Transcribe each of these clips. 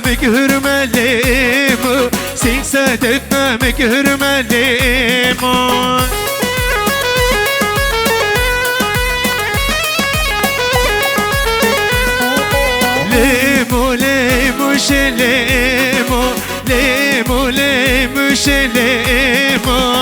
مكهرمليمو سيكساتنا مكهرمليمو ليمو ليمو شليمو ليمو ليمو شليمو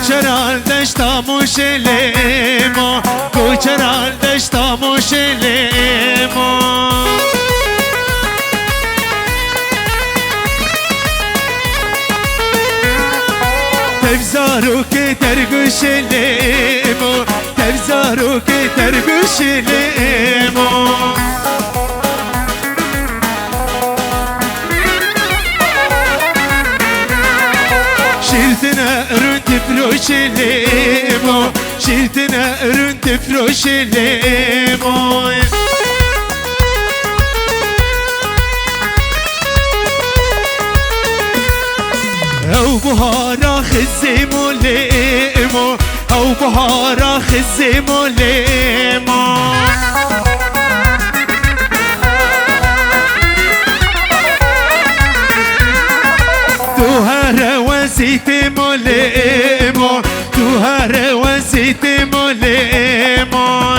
Kuçeral deştamuş elimo Kuçeral deştamuş elimo Tevzaru ke tergüş elimo Tevzaru ke tergüş elimo شيلتنا رنت فروش الليمو شيلتنا رنت فروش الليمو او بهارا خزيمو ليمو او بهارا خزيمو ليمو وزيتي موليمو توهر وزيتي موليمو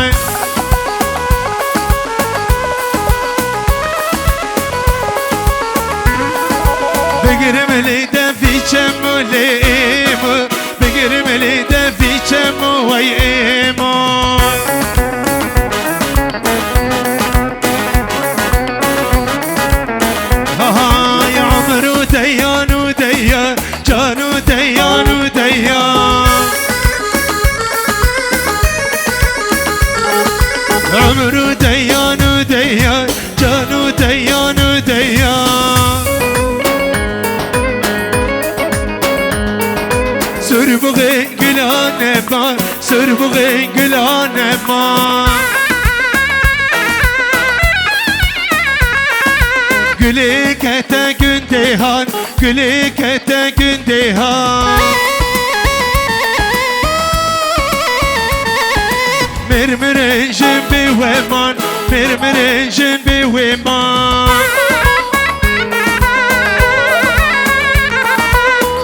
بقرم لي دفيتش موليمو بقرم لي دفيتش مويمو يا عمرو ديانو ديان جانو ديانو ديان عمرو ديانو ديان جانو ديانو ديان سربغي قلان مان سربغي قلان مان Gülük ete gündehan, gülük ete gündehan Mirmirin bir veman, mirmirin bir veman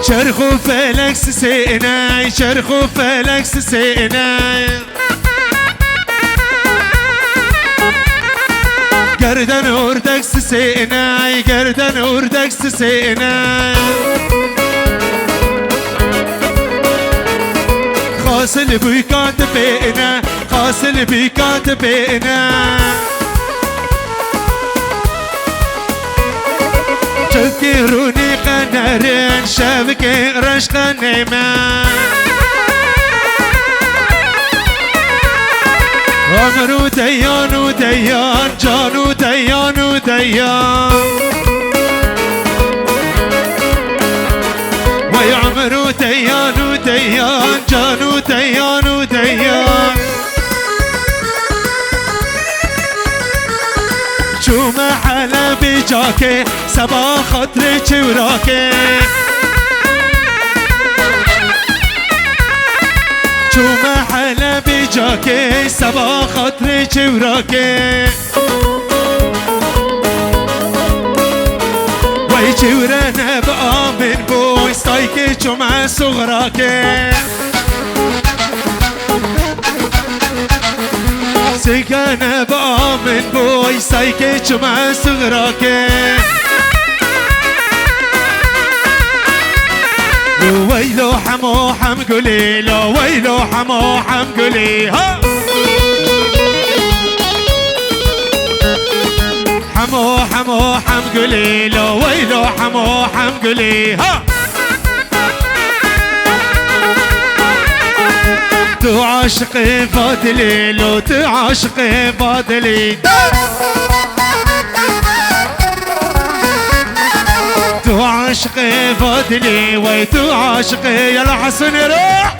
Çarxu felek sisine, çarxu felek sisine Gerden ördek sisine, gerden ördek sisine Hasıl büyükat beyne, hasıl büyükat beyne Çökürünü kanerin, şevki reşkanime عمرو ديانو ديان جانو ديانو ديان ويا عمرو ديانو ديان جانو ديانو ديان شو محلا بجاكي سبا خاطري چوراكي شو محلا بجاكي سبا خاطري چوراكي وي چورنا بآمن بوي ستايكي جمع صغراكي سيكانا بآمن بوي ستايكي جمع صغراكي ويلو حمو حم قولي لو ويلو حمو حم قولي ها حمو حمو حم قولي لو ويلو حمو حم قولي ها تو عاشقي فاضلي لو تو عاشقي فاضلي تو عاشقي فاضلي وي تو عاشقي يلا حسن روح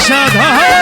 رشاد ها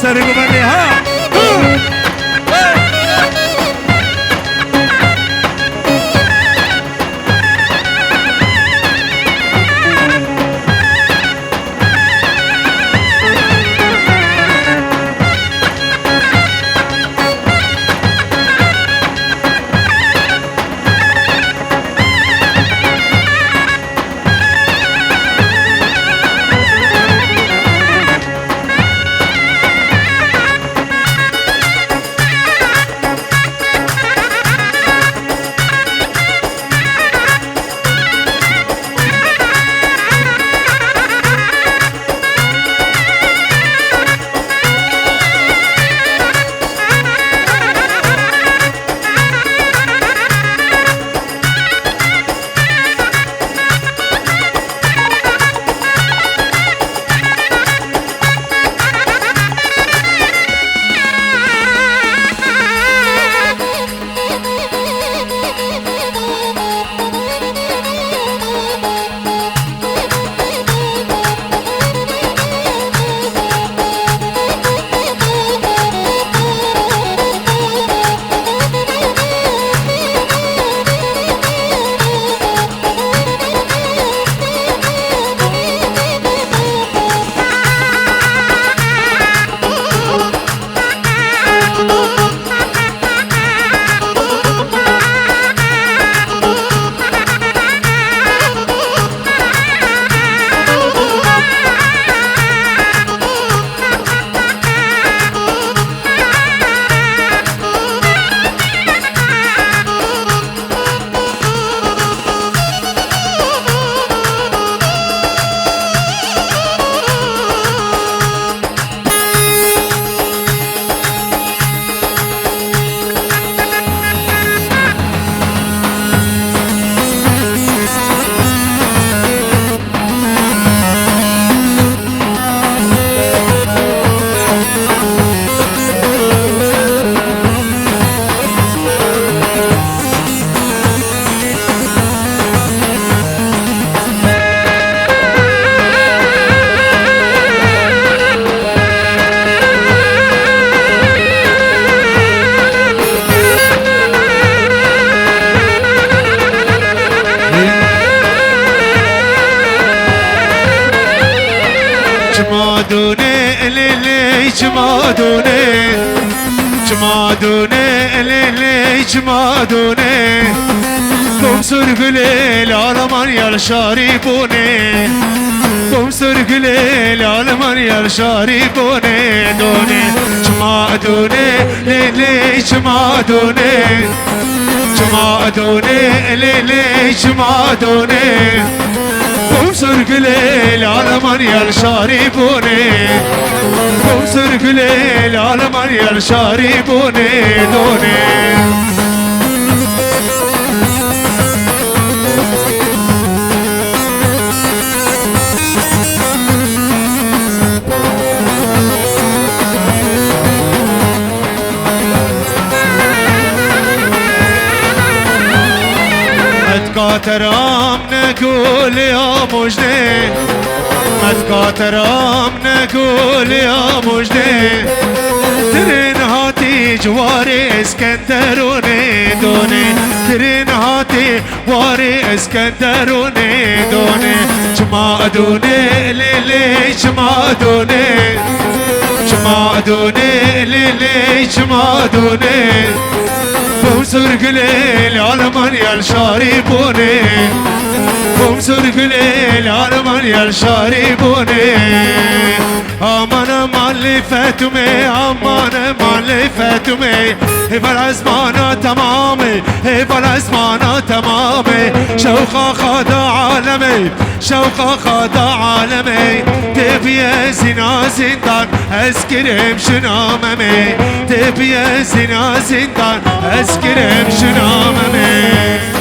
سرقوا مني ها جمادوني جمادوني ليلي جمادوني بمسر قليل العالمان يا شاربوني بمسر قليل العالمان يا شاربوني دوني جمادوني ليلي جمادوني جمادوني ليلي جمادوني بمسر قليل العالمان يا شاربوني بمسر قليل العالمان يا شاربوني دوني متكاترام نقول يا مجدي متكاترام نقول يا مجدي ترين هاتي جواري اسكندروني دوني ترين هاتي واري اسكندروني دوني جمادوني ليلي جمادوني جمادوني ليلي جمادوني بمسر قليل العالمان يا شاربوني بمسر قليل العالمان يا شاربوني أمانة مالي فاتمي أمانة مالي فاتمي هيفا الأزمانة تمامي هيفا الأزمانة تمامي شوقا خدا عالمي شوقا خدا عالمي تبي زنا زندان اسكرم شناممي تبي زنا زندان اسكرم شناممي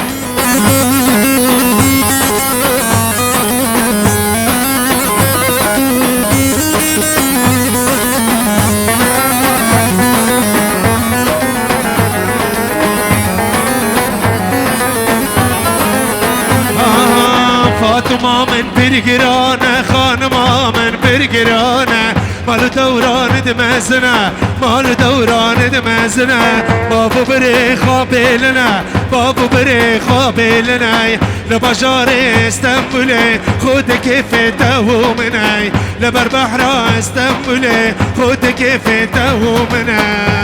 فاطمة من برقرانة خانمة من برقرانة مال دوران دمزنا مال دوران دمزنا بابو بريخا بيلنا بابو بريخا بيلنا لبجار استنبولي خود كيف تهومنا لبر بحر استنبولي خود كيف تهومنا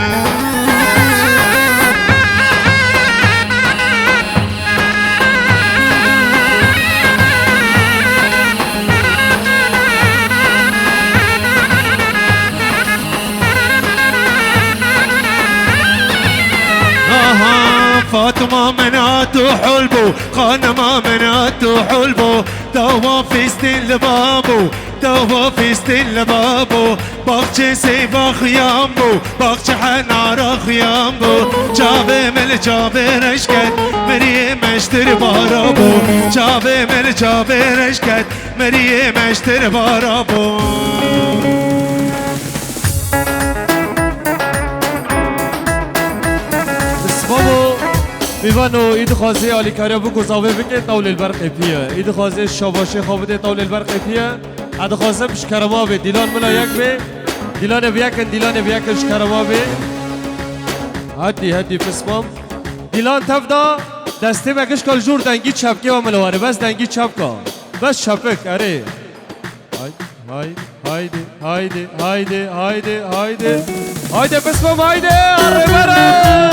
فاطمة مناتو حلبو خانمة مناتو حلبو دوا في ستيل بابو دوا في ستيل بابو باخچه سيبا خيامبو باخچه حنارا خيامبو جابه مل جابه رشكت مريه مشتر بارابو جابه مل جابه رشكت مريه مشتر بارابو میوانو اید خوازه علی کریابو گذاوه بکن طول البرق پیه اید خوازه شاباشه خوابده طول البرق پیه اد خوازه بشکرما به دیلان ملا یک به دیلان بیاکن شکرما به هدی پسمام دیلان تفدا دسته مکش کل جور دنگی چپکه و ملواره بس دنگی چپکا بس چپک اره هایده پسمام هایده اره بره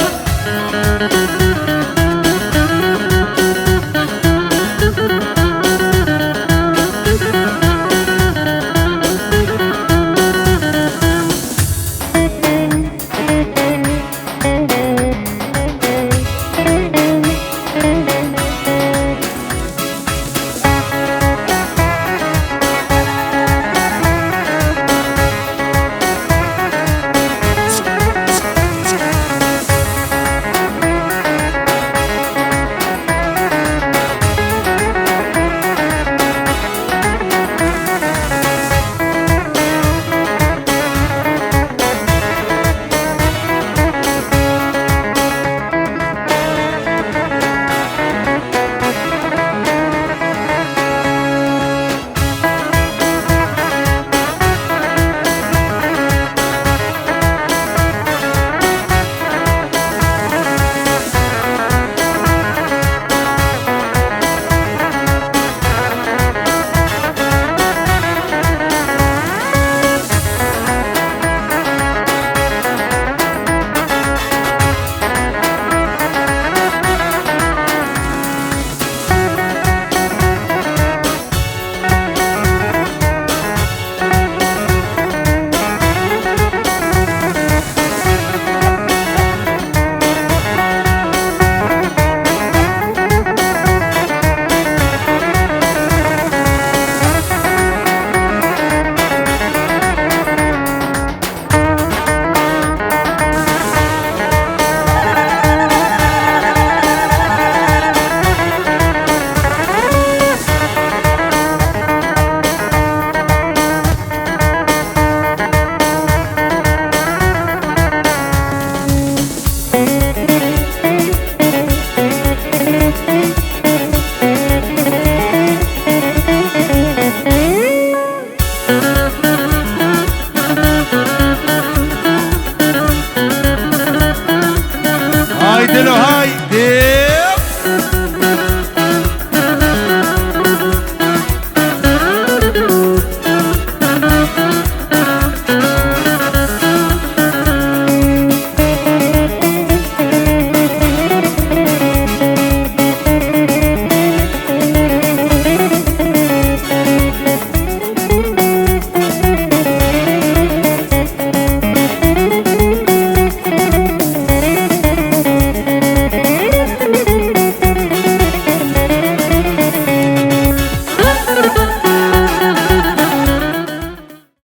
دلها